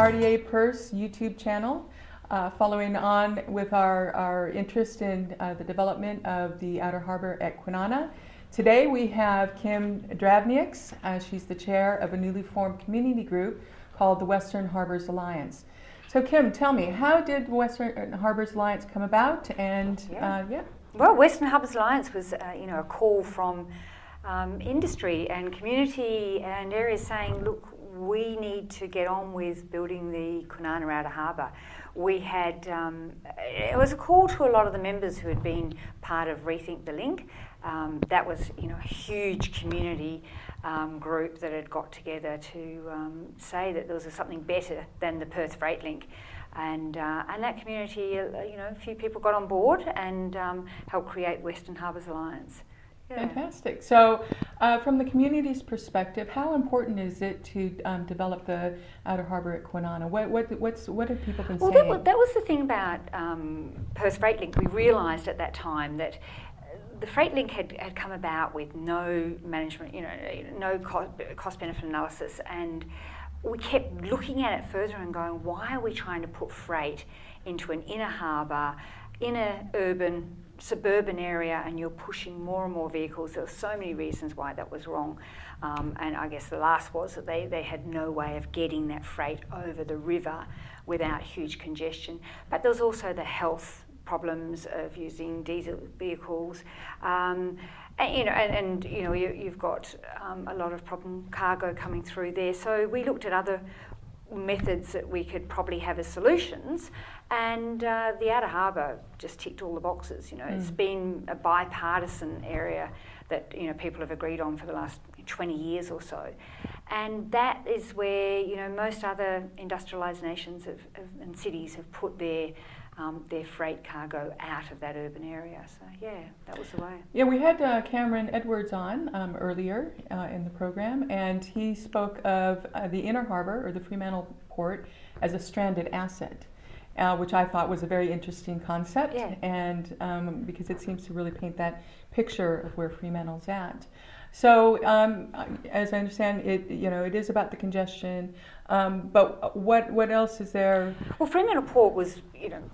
Cartier Purse YouTube channel, following on with our interest in the development of the Outer Harbor at Kwinana. Today we have Kim Dravnieks. She's the chair of a newly formed community group called the Western Harbors Alliance. So Kim, tell me, how did Western Harbors Alliance come about? And Well, Western Harbors Alliance was a call from industry and community and areas saying, look, we need to get on with building the Kwinana Outer Harbour. We had, it was a call to a lot of the members who had been part of Rethink the Link. That was, a huge community group that had got together to say that there was something better than the Perth Freight Link. And that community, a few people got on board and helped create Western Harbors Alliance. Yeah. Fantastic. So, from the community's perspective, how important is it to develop the Outer Harbour at Kwinana? What have people been saying? Well, that was the thing about Perth Freight Link. We realised at that time that the Freight Link had come about with no management, no cost-benefit analysis, and we kept looking at it further and going, why are we trying to put freight into an inner harbour, in an urban, suburban area, and you're pushing more and more vehicles? There were so many reasons why that was wrong. And I guess the last was that they had no way of getting that freight over the river without huge congestion. But there was also the health problems of using diesel vehicles. You've got a lot of problem cargo coming through there. So we looked at other methods that we could probably have as solutions, and the Outer Harbour just ticked all the boxes. It's been a bipartisan area that people have agreed on for the last 20 years or so, and that is where most other industrialised nations and cities have put their freight cargo out of that urban area. So that was the way. Yeah, we had Cameron Edwards on earlier in the program, and he spoke of the inner harbour, or the Fremantle port, as a stranded asset, which I thought was a very interesting concept, and because it seems to really paint that picture of where Fremantle's at. So, as I understand it, it is about the congestion. But what else is there? Well, Fremantle Port was,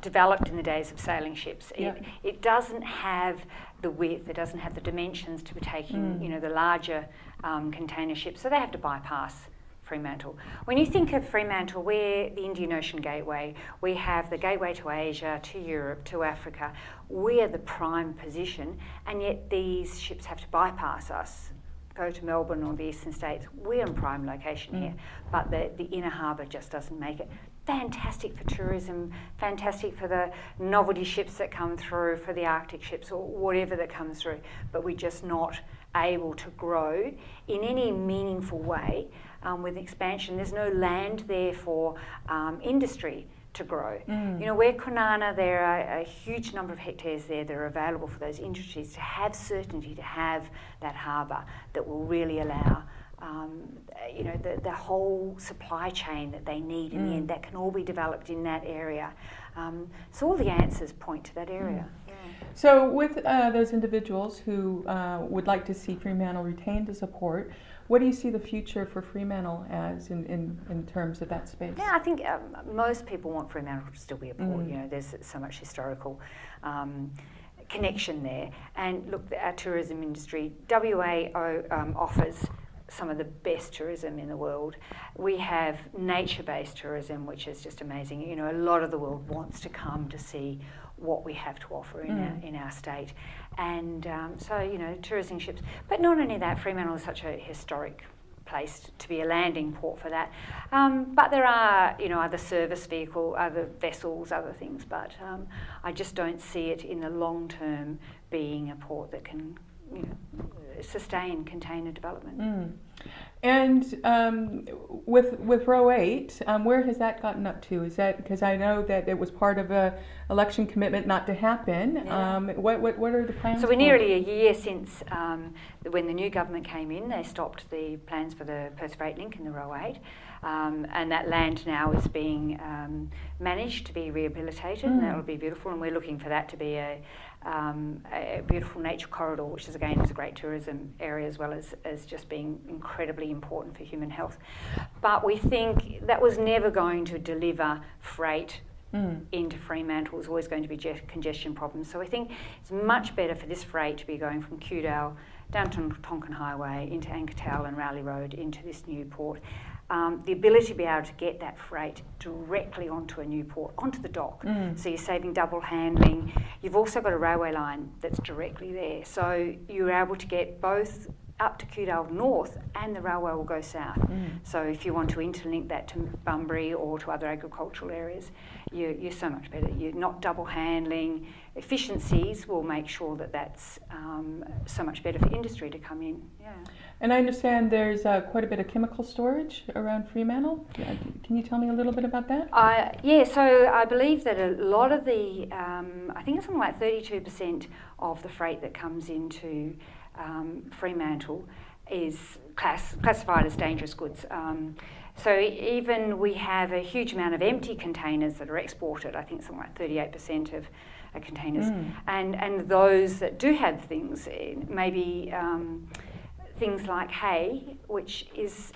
developed in the days of sailing ships. It doesn't have the width, it doesn't have the dimensions to be taking, the larger container ships. So they have to bypass Fremantle. When you think of Fremantle, we're the Indian Ocean gateway. We have the gateway to Asia, to Europe, to Africa. We're the prime position, and yet these ships have to bypass us, go to Melbourne or the eastern states. We're in prime location here, but the inner harbour just doesn't make it. Fantastic for tourism, fantastic for the novelty ships that come through, for the Arctic ships or whatever that comes through, but we're just not able to grow in any meaningful way with expansion. There's no land there for industry to grow. Where Kwinana, there are a huge number of hectares there that are available for those industries to have certainty, to have that harbour that will really allow the whole supply chain that they need in the end. That can all be developed in that area. So all the answers point to that area. So with those individuals who would like to see Fremantle retained as a port, what do you see the future for Fremantle as in terms of that space? Yeah, I think most people want Fremantle to still be a port. There's so much historical connection there. And look, our tourism industry, WA offers some of the best tourism in the world. We have nature-based tourism, which is just amazing. A lot of the world wants to come to see what we have to offer in our state. And tourism ships. But not only that, Fremantle is such a historic place to be a landing port for that. But there are, other service vehicle, other vessels, other things. But I just don't see it in the long term being a port that can, sustain container development. And with Row 8, where has that gotten up to? Is that because I know that it was part of a election commitment not to happen? What are the plans? So we're nearly a year since when the new government came in. They stopped the plans for the Perth Freight Link in the Row 8, and that land now is being managed to be rehabilitated, and that will be beautiful. And we're looking for that to be a beautiful nature corridor, which is a great tourism area as well as just being incredibly important for human health. But we think that was never going to deliver freight into Fremantle. It was always going to be congestion problems. So we think it's much better for this freight to be going from Kewdale down to Tonkin Highway into Ankertal and Rowley Road into this new port. The ability to be able to get that freight directly onto a new port, onto the dock. So you're saving double handling. You've also got a railway line that's directly there. So you're able to get both up to Kewdale North, and the railway will go south. So if you want to interlink that to Bunbury or to other agricultural areas, you're so much better. You're not double handling. Efficiencies will make sure that that's so much better for industry to come in. Yeah. And I understand there's quite a bit of chemical storage around Fremantle. Can you tell me a little bit about that? So I believe that a lot of the, I think it's something like 32% of the freight that comes into Fremantle is classified as dangerous goods. So even we have a huge amount of empty containers that are exported. I think something like 38% of containers, and those that do have things, maybe things like hay, which is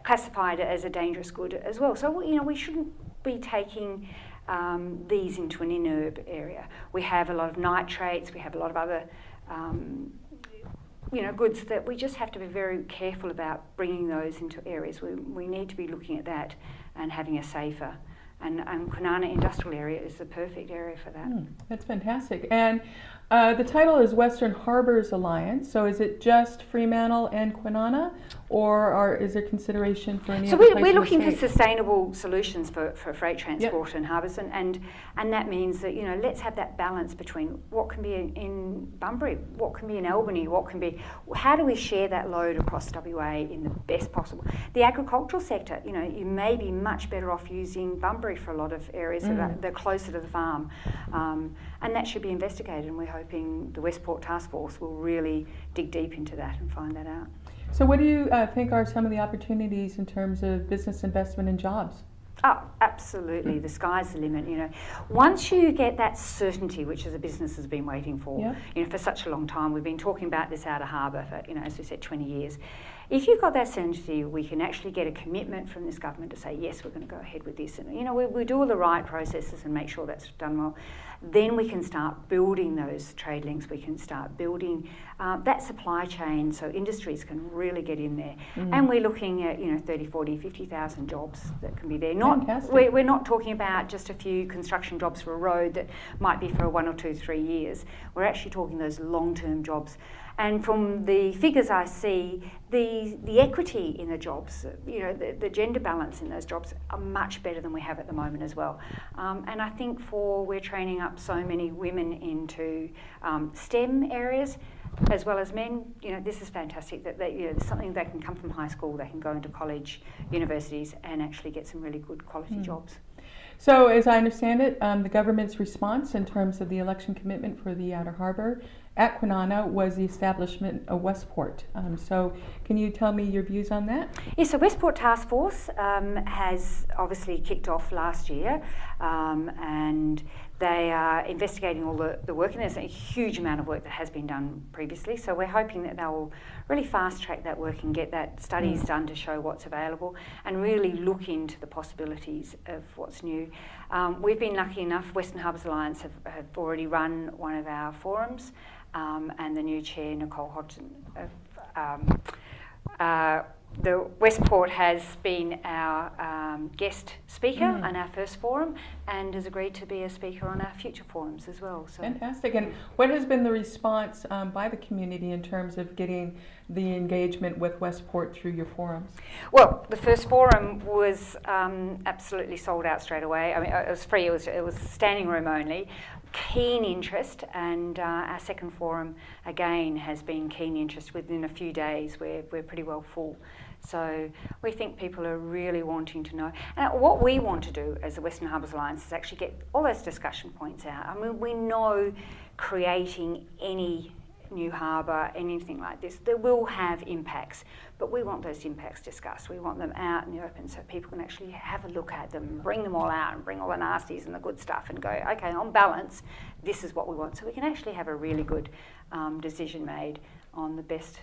classified as a dangerous good as well. So we shouldn't be taking these into an inurb area. We have a lot of nitrates. We have a lot of other goods that we just have to be very careful about bringing those into areas. We need to be looking at that and having a safer. And Kwinana Industrial Area is the perfect area for that. That's fantastic. And the title is Western Harbours Alliance. So is it just Fremantle and Kwinana, or is there consideration for any other place? So we're looking for sustainable solutions for freight transport and harbours, and that means that let's have that balance between what can be in Bunbury, what can be in Albany, how do we share that load across WA in the best possible. The agricultural sector, you may be much better off using Bunbury for a lot of areas that are closer to the farm, and that should be investigated, and we're hoping the Westport Task Force will really dig deep into that and find that out. So what do you think are some of the opportunities in terms of business investment and jobs? Oh, absolutely. The sky's the limit. Once you get that certainty, which as a business has been waiting for, for such a long time. We've been talking about this outer harbour for, as we said, 20 years. If you've got that certainty, we can actually get a commitment from this government to say, yes, we're going to go ahead with this. And, we do all the right processes and make sure that's done well. Then we can start building those trade links. We can start building that supply chain so industries can really get in there. And we're looking at, 30, 40, 50,000 jobs that can be there. We're not talking about just a few construction jobs for a road that might be for 1 or 2, 3 years. We're actually talking those long-term jobs. And from the figures I see, the equity in the jobs, the gender balance in those jobs are much better than we have at the moment as well. And I think we're training up so many women into STEM areas as well as men. This is fantastic that there's something they can come from high school, they can go into college, universities, and actually get some really good quality jobs. So as I understand it, the government's response in terms of the election commitment for the Outer Harbour at Kwinana was the establishment of Westport. So can you tell me your views on that? Yes, so Westport Task Force has obviously kicked off last year, and they are investigating all the work, and there's a huge amount of work that has been done previously. So we're hoping that they'll really fast track that work and get that studies done to show what's available and really look into the possibilities of what's new. We've been lucky enough, Western Harbours Alliance have already run one of our forums, and the new chair, Nicole Hodgson, the Westport has been our guest speaker on our first forum and has agreed to be a speaker on our future forums as well. So. Fantastic. And what has been the response by the community in terms of getting the engagement with Westport through your forums? Well, the first forum was absolutely sold out straight away. I mean, it was free. It was standing room only. Keen interest, and our second forum again has been keen interest. Within a few days we're pretty well full, so we think people are really wanting to know. And what we want to do as the Western Harbours Alliance is actually get all those discussion points out. I mean, we know creating any new harbour, anything like this, that will have impacts, but we want those impacts discussed. We want them out in the open so people can actually have a look at them, bring them all out and bring all the nasties and the good stuff and go, okay, on balance, this is what we want. So we can actually have a really good decision made on the best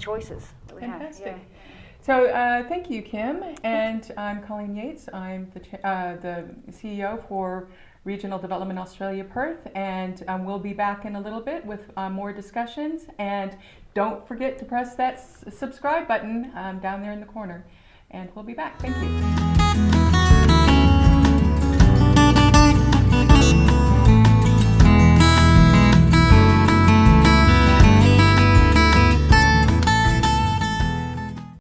choices that we Fantastic. have. Yeah. So thank you, Kim, and I'm Colleen Yates. I'm the CEO for Regional Development Australia Perth, and we'll be back in a little bit with more discussions. And don't forget to press that subscribe button down there in the corner, and we'll be back. Thank you.